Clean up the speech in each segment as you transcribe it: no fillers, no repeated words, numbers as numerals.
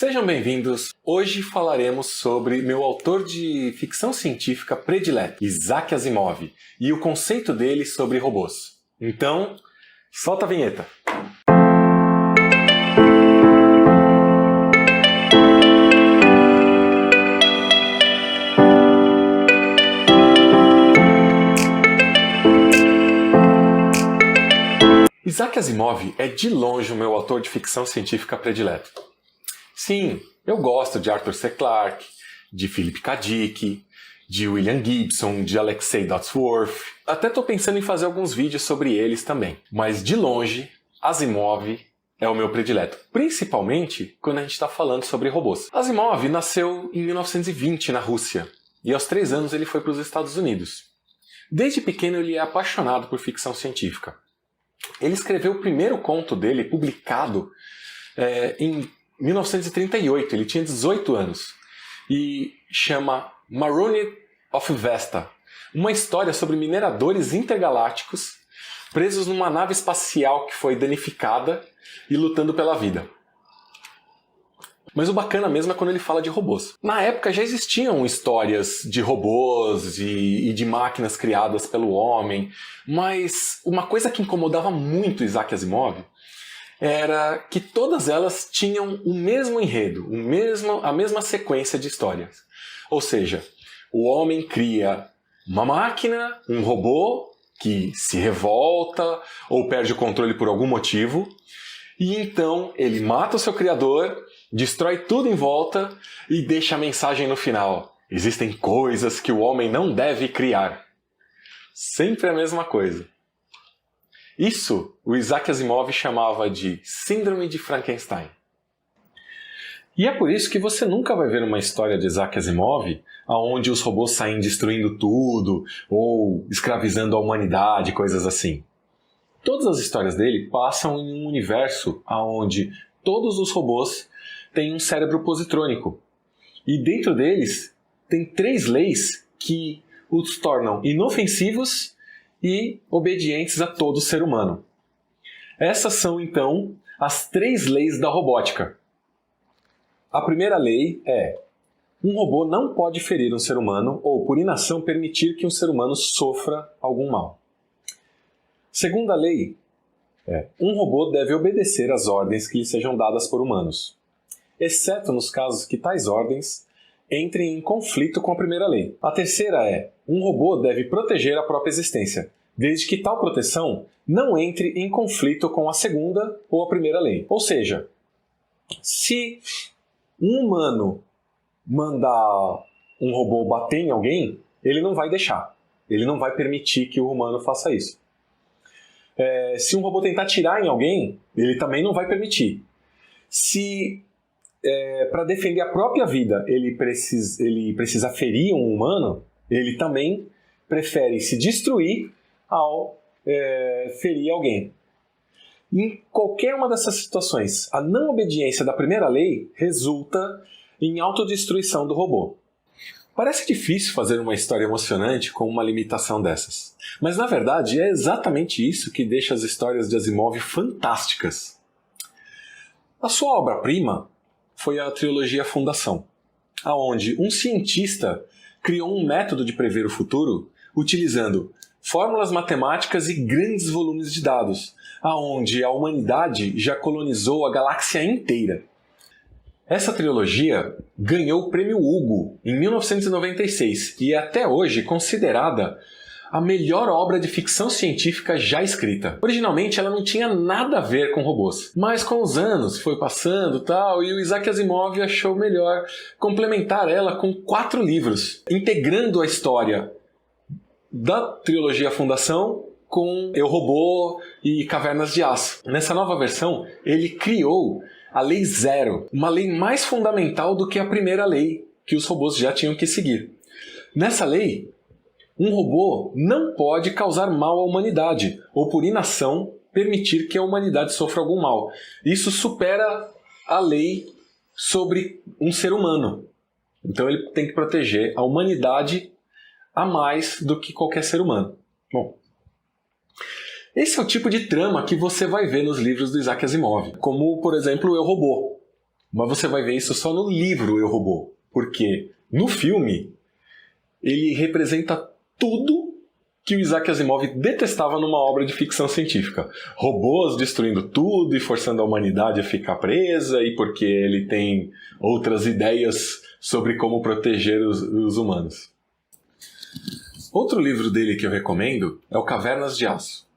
Sejam bem-vindos! Hoje falaremos sobre meu autor de ficção científica predileto, Isaac Asimov, e o conceito dele sobre robôs. Então, solta a vinheta! Isaac Asimov é de longe o meu autor de ficção científica predileto. Sim, eu gosto de Arthur C. Clarke, de Philip K. Dick, de William Gibson, de Alexei Dodsworth. Até estou pensando em fazer alguns vídeos sobre eles também. Mas de longe, Asimov é o meu predileto. Principalmente quando a gente está falando sobre robôs. Asimov nasceu em 1920 na Rússia. E aos 3 anos ele foi para os Estados Unidos. Desde pequeno ele é apaixonado por ficção científica. Ele escreveu o primeiro conto dele publicado em 1938, ele tinha 18 anos, e chama Marooned of Vesta, uma história sobre mineradores intergalácticos presos numa nave espacial que foi danificada e lutando pela vida. Mas o bacana mesmo é quando ele fala de robôs. Na época já existiam histórias de robôs e de máquinas criadas pelo homem, mas uma coisa que incomodava muito Isaac Asimov era que todas elas tinham o mesmo enredo, a mesma sequência de histórias. Ou seja, o homem cria uma máquina, um robô que se revolta ou perde o controle por algum motivo, e então ele mata o seu criador, destrói tudo em volta e deixa a mensagem no final: existem coisas que o homem não deve criar. Sempre a mesma coisa. Isso o Isaac Asimov chamava de Síndrome de Frankenstein. E é por isso que você nunca vai ver uma história de Isaac Asimov onde os robôs saem destruindo tudo ou escravizando a humanidade, coisas assim. Todas as histórias dele passam em um universo onde todos os robôs têm um cérebro positrônico. E dentro deles tem 3 leis que os tornam inofensivos e obedientes a todo ser humano. Essas são, então, as 3 leis da robótica. A primeira lei é: um robô não pode ferir um ser humano ou, por inação, permitir que um ser humano sofra algum mal. Segunda lei é: um robô deve obedecer às ordens que lhe sejam dadas por humanos, exceto nos casos que tais ordens entrem em conflito com a primeira lei. A terceira é: um robô deve proteger a própria existência, desde que tal proteção não entre em conflito com a segunda ou a primeira lei. Ou seja, se um humano mandar um robô bater em alguém, ele não vai deixar. Ele não vai permitir que o humano faça isso. Se um robô tentar atirar em alguém, ele também não vai permitir. Se para defender a própria vida ele precisa ferir um humano, ele também prefere se destruir ao ferir alguém. Em qualquer uma dessas situações, a não obediência da primeira lei resulta em autodestruição do robô. Parece difícil fazer uma história emocionante com uma limitação dessas. Mas na verdade é exatamente isso que deixa as histórias de Asimov fantásticas. A sua obra-prima foi a trilogia Fundação, onde um cientista criou um método de prever o futuro utilizando fórmulas matemáticas e grandes volumes de dados, onde a humanidade já colonizou a galáxia inteira. Essa trilogia ganhou o Prêmio Hugo em 1996 e é até hoje considerada a melhor obra de ficção científica já escrita. Originalmente ela não tinha nada a ver com robôs, mas com os anos foi passando e o Isaac Asimov achou melhor complementar ela com 4 livros, integrando a história da trilogia Fundação com Eu, Robô e Cavernas de Aço. Nessa nova versão, ele criou a Lei Zero, uma lei mais fundamental do que a primeira lei que os robôs já tinham que seguir. Nessa lei, um robô não pode causar mal à humanidade, ou por inação, permitir que a humanidade sofra algum mal. Isso supera a lei sobre um ser humano. Então ele tem que proteger a humanidade a mais do que qualquer ser humano. Bom, esse é o tipo de trama que você vai ver nos livros do Isaac Asimov, como, por exemplo, Eu, Robô. Mas você vai ver isso só no livro Eu, Robô. Porque no filme, ele representa tudo que o Isaac Asimov detestava numa obra de ficção científica. Robôs destruindo tudo e forçando a humanidade a ficar presa, e porque ele tem outras ideias sobre como proteger os humanos. Outro livro dele que eu recomendo é o Cavernas de Aço.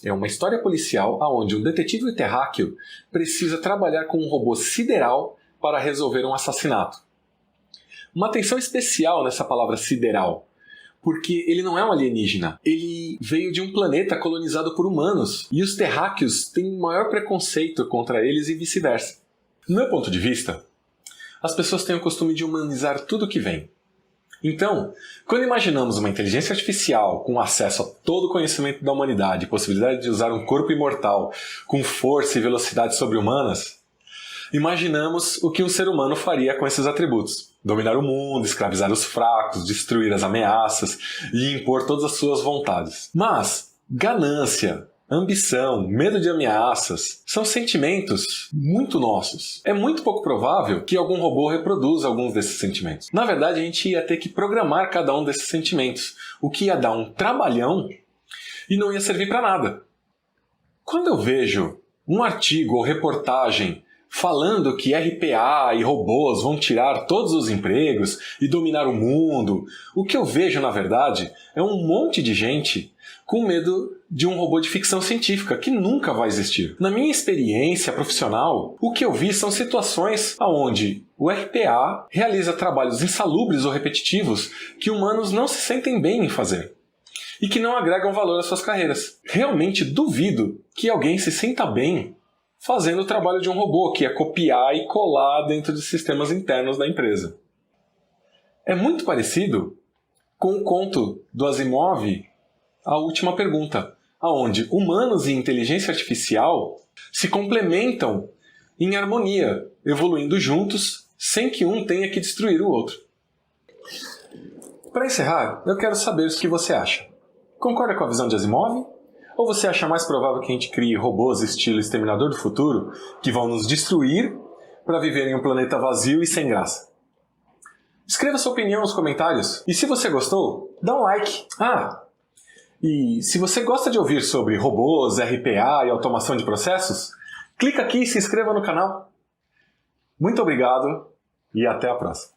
É uma história policial onde um detetive terráqueo precisa trabalhar com um robô sideral para resolver um assassinato. Uma atenção especial nessa palavra sideral, porque ele não é um alienígena. Ele veio de um planeta colonizado por humanos, e os terráqueos têm maior preconceito contra eles e vice-versa. No meu ponto de vista, as pessoas têm o costume de humanizar tudo que vem. Então, quando imaginamos uma inteligência artificial com acesso a todo o conhecimento da humanidade, possibilidade de usar um corpo imortal com força e velocidade sobre-humanas, imaginamos o que um ser humano faria com esses atributos. Dominar o mundo, escravizar os fracos, destruir as ameaças e impor todas as suas vontades. Mas ganância, ambição, medo de ameaças são sentimentos muito nossos. É muito pouco provável que algum robô reproduza alguns desses sentimentos. Na verdade, a gente ia ter que programar cada um desses sentimentos, o que ia dar um trabalhão e não ia servir para nada. Quando eu vejo um artigo ou reportagem falando que RPA e robôs vão tirar todos os empregos e dominar o mundo, o que eu vejo, na verdade, é um monte de gente com medo de um robô de ficção científica que nunca vai existir. Na minha experiência profissional, o que eu vi são situações onde o RPA realiza trabalhos insalubres ou repetitivos que humanos não se sentem bem em fazer e que não agregam valor às suas carreiras. Realmente duvido que alguém se sinta bem fazendo o trabalho de um robô, que é copiar e colar dentro de sistemas internos da empresa. É muito parecido com o conto do Asimov, A Última Pergunta, onde humanos e inteligência artificial se complementam em harmonia, evoluindo juntos, sem que um tenha que destruir o outro. Para encerrar, eu quero saber o que você acha. Concorda com a visão de Asimov? Ou você acha mais provável que a gente crie robôs estilo Exterminador do Futuro que vão nos destruir para viver em um planeta vazio e sem graça? Escreva sua opinião nos comentários. E se você gostou, dá um like. E se você gosta de ouvir sobre robôs, RPA e automação de processos, clica aqui e se inscreva no canal. Muito obrigado e até a próxima.